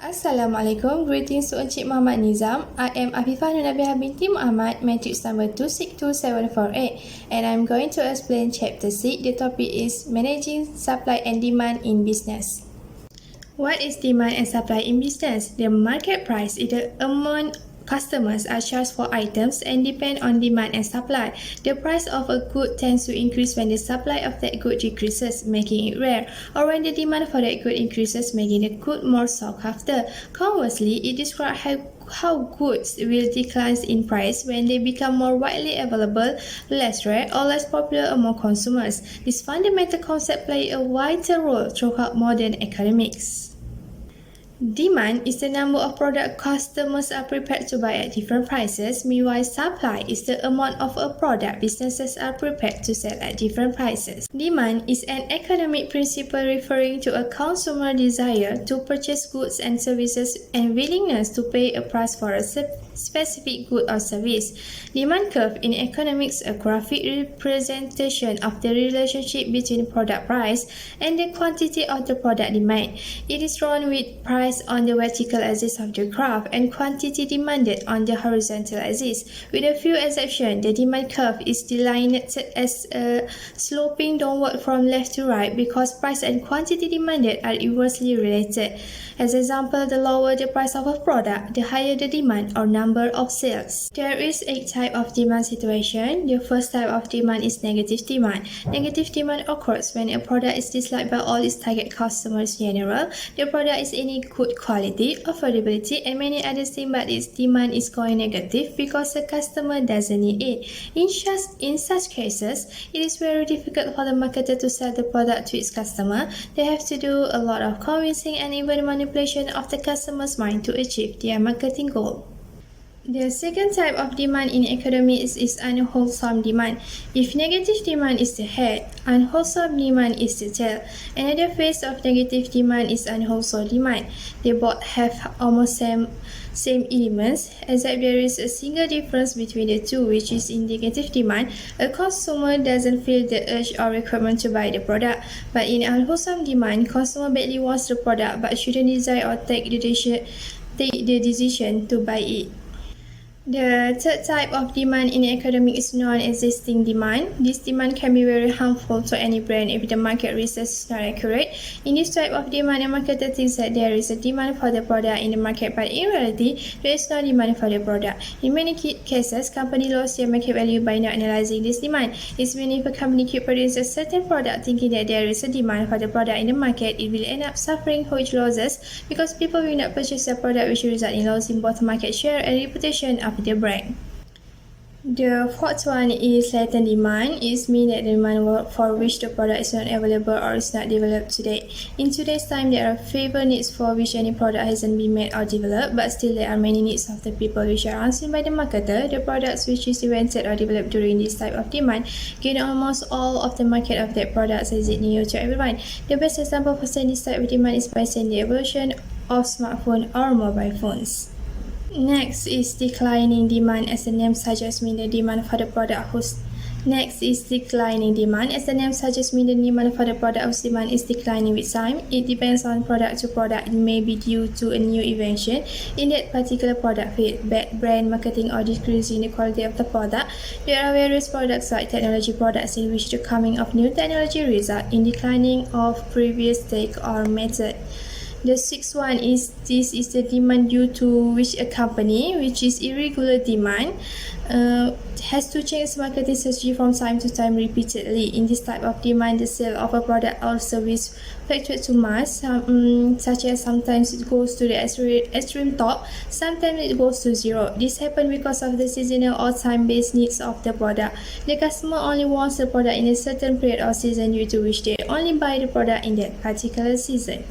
Assalamualaikum, greetings to Encik Muhammad Nizam. I am Afifah Nunabiha binti Muhammad, matrix number 262748, and I'm going to explain chapter 6. The topic is managing supply and demand in business. What is demand and supply in business? The market price is the amount customers are charged for items and depend on demand and supply. The price of a good tends to increase when the supply of that good decreases, making it rare, or when the demand for that good increases, making the good more sought after. Conversely, it describes how goods will decline in price when they become more widely available, less rare, or less popular among consumers. This fundamental concept plays a vital role throughout modern economics. Demand is the number of products customers are prepared to buy at different prices. Meanwhile, supply is the amount of a product businesses are prepared to sell at different prices. Demand is an economic principle referring to a consumer desire to purchase goods and services and willingness to pay a price for a specific good or service. Demand curve in economics is a graphic representation of the relationship between product price and the quantity of the product demand. It is drawn with price on the vertical axis of the graph and quantity demanded on the horizontal axis. With a few exceptions, the demand curve is delineated as sloping downward from left to right because price and quantity demanded are inversely related. As example, the lower the price of a product, the higher the demand or number of sales. There is a type of demand situation. The first type of demand is negative demand. Negative demand occurs when a product is disliked by all its target customers in general. The product is in good quality, affordability, and many other things, but its demand is going negative because the customer doesn't need it. In such cases, it is very difficult for the marketer to sell the product to its customer. They have to do a lot of convincing and even manipulation of the customer's mind to achieve their marketing goal. The second type of demand in economics is unwholesome demand. If negative demand is the head, unwholesome demand is the tail. Another phase of negative demand is unwholesome demand. They both have almost same elements, except there is a single difference between the two, which is in negative demand, a consumer doesn't feel the urge or requirement to buy the product. But in unwholesome demand, consumer badly wants the product but shouldn't desire or take the decision to buy it. The third type of demand in economics is non-existing demand. This demand can be very harmful to any brand if the market research is not accurate. In this type of demand, a marketer thinks that there is a demand for the product in the market, but in reality, there is no demand for the product. In many cases, companies lose their market value by not analyzing this demand. It means if a company keeps producing a certain product thinking that there is a demand for the product in the market, it will end up suffering huge losses because people will not purchase the product, which will result in losing both market share and reputation of the brand. The fourth one is latent demand. It means that the demand for which the product is not available or is not developed today. In today's time, there are fewer needs for which any product hasn't been made or developed, but still there are many needs of the people which are unseen by the marketer. The products which is invented or developed during this type of demand gain almost all of the market of that product as it new to everyone. The best example for saying this type of demand is by saying the evolution of smartphones or mobile phones. Next is declining demand, as the name suggests, mean the demand for the product whose demand is declining is declining with time. It depends on product to product. It may be due to a new invention in that particular product field, bad brand marketing, or decreasing the quality of the product. There are various products like technology products in which the coming of new technology results in declining of previous take or method. The sixth one is the demand due to which a company, which is irregular demand, has to change marketing strategy from time to time repeatedly. In this type of demand, the sale of a product or service fluctuates to mass, such as sometimes it goes to the extreme top, sometimes it goes to zero. This happens because of the seasonal or time-based needs of the product. The customer only wants the product in a certain period or season due to which they only buy the product in that particular season.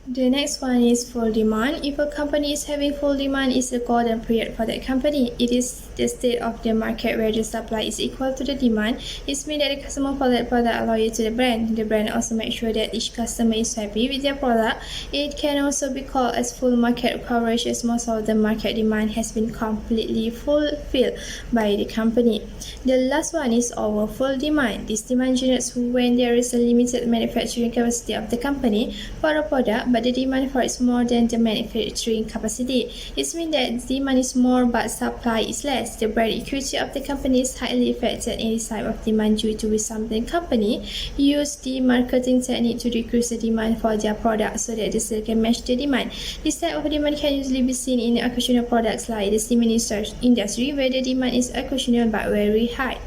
The next one is full demand. If a company is having full demand, it's a golden period for that company. It is the state of the market where the supply is equal to the demand. It means that the customer for that product are loyal to the brand. The brand also makes sure that each customer is happy with their product. It can also be called as full market coverage, as most of the market demand has been completely fulfilled by the company. The last one is over full demand. This demand generates when there is a limited manufacturing capacity of the company for a product, but the demand for it is more than the manufacturing capacity. It means that demand is more but supply is less. The brand equity of the company is highly affected in this type of demand due to some company use the marketing technique to decrease the demand for their product so that the sale can match the demand. This type of demand can usually be seen in occasional products like the cement industry where the demand is occasional but very high.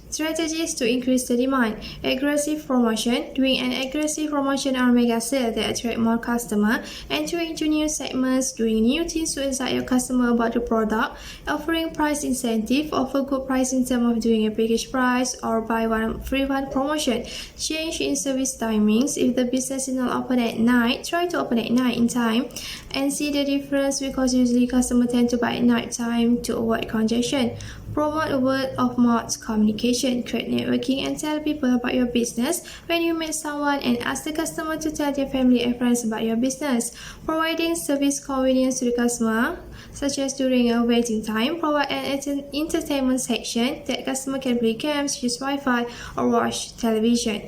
Strategies to increase the demand. Aggressive promotion. Doing an aggressive promotion or mega sale that attract more customers. Entering into new segments. Doing new things to excite your customer about the product. Offering price incentive. Offer good price in terms of doing a package price or buy one free one promotion. Change in service timings. If the business is not open at night, try to open at night in time and see the difference because usually customers tend to buy at night time to avoid congestion. Promote word of mouth communication. Create networking and tell people about your business when you meet someone and ask the customer to tell their family and friends about your business. Providing service convenience to the customer, such as during a waiting time, provide an entertainment section that customer can play games, use Wi-Fi, or watch television.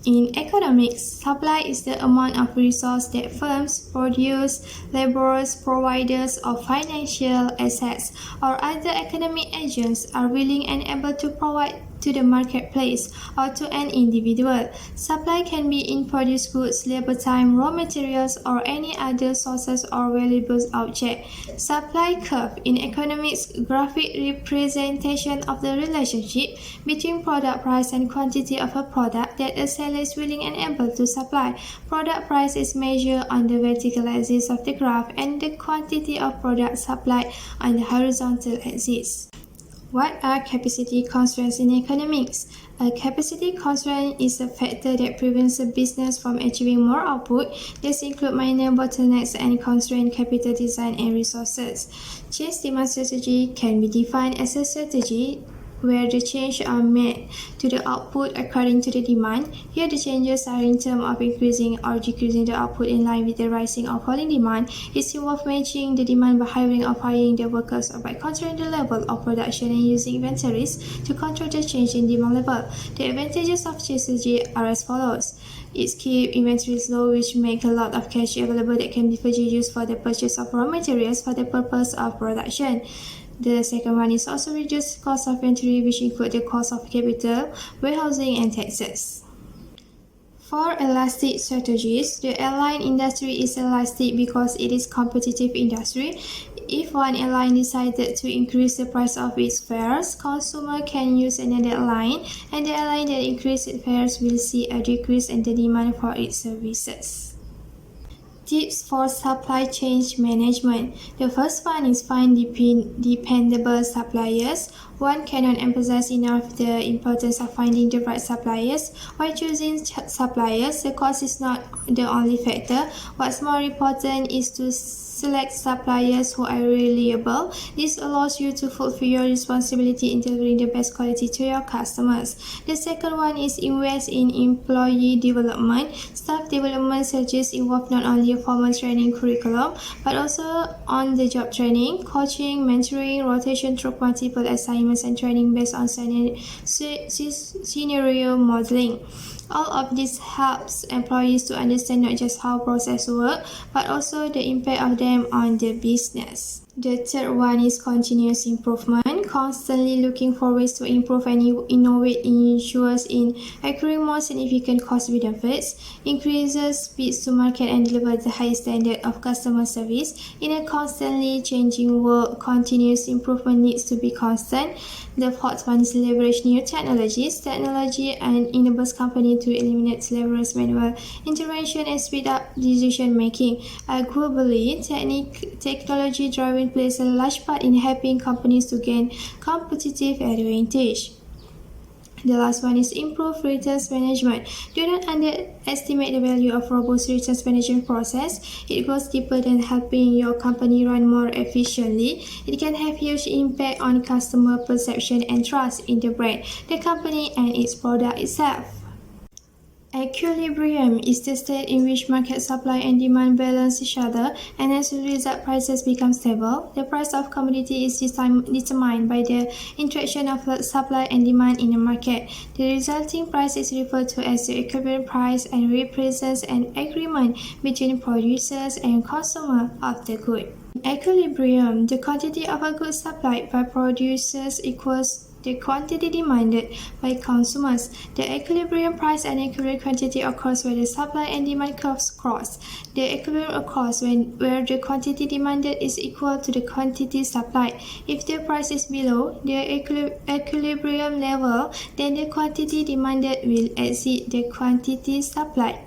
In economics, supply is the amount of resource that firms, produce, laborers, providers of financial assets, or other economic agents are willing and able to provide to the marketplace or to an individual. Supply can be in produced goods, labor time, raw materials, or any other sources or valuable object. Supply curve in economics, graphic representation of the relationship between product price and quantity of a product that a seller is willing and able to supply. Product price is measured on the vertical axis of the graph and the quantity of product supplied on the horizontal axis. What are capacity constraints in economics? A capacity constraint is a factor that prevents a business from achieving more output. These include minor bottlenecks and constrained capital design and resources. Change demand strategy can be defined as a strategy where the changes are made to the output according to the demand. Here the changes are in terms of increasing or decreasing the output in line with the rising or falling demand. It involves matching the demand by hiring or firing the workers or by controlling the level of production and using inventories to control the change in demand level. The advantages of change strategy are as follows. It keeps inventories low, which make a lot of cash available that can be used for the purchase of raw materials for the purpose of production. The second one is also reduce cost of inventory, which include the cost of capital, warehousing, and taxes. For elastic strategies, the airline industry is elastic because it is competitive industry. If one airline decided to increase the price of its fares, consumer can use another airline, and the airline that increases its fares will see a decrease in the demand for its services. Tips for supply chain management. The first one is find dependable suppliers. One cannot emphasize enough the importance of finding the right suppliers. While choosing suppliers, the cost is not the only factor. What's more important is to select suppliers who are reliable. This allows you to fulfill your responsibility in delivering the best quality to your customers. The second one is invest in employee development. Staff development strategies involve not only a formal training curriculum, but also on-the-job training, coaching, mentoring, rotation through multiple assignments, and training based on scenario modeling. All of this helps employees to understand not just how processes work, but also the impact of them on the business. The third one is continuous improvement. Constantly looking for ways to improve and innovate ensures in accruing more significant cost benefits, increases speeds to market, and delivers the highest standard of customer service. In a constantly changing world, continuous improvement needs to be constant. The fourth one is leverage new technologies. Technology and enables company to eliminate laborious manual intervention and speed up decision making. Globally, technology driving plays a large part in helping companies to gain competitive advantage. The last one is improve returns management. Do not underestimate the value of robust returns management process. It goes deeper than helping your company run more efficiently. It can have huge impact on customer perception and trust in the brand, the company, and its product itself. Equilibrium is the state in which market supply and demand balance each other, and as a result prices become stable. The price of commodity is determined by the interaction of supply and demand in a market. The resulting price is referred to as the equilibrium price and represents an agreement between producers and consumers of the good. In equilibrium, the quantity of a good supplied by producers equals the quantity demanded by consumers. The equilibrium price and equilibrium quantity occurs where the supply and demand curves cross. The equilibrium occurs where the quantity demanded is equal to the quantity supplied. If the price is below the equilibrium level, then the quantity demanded will exceed the quantity supplied.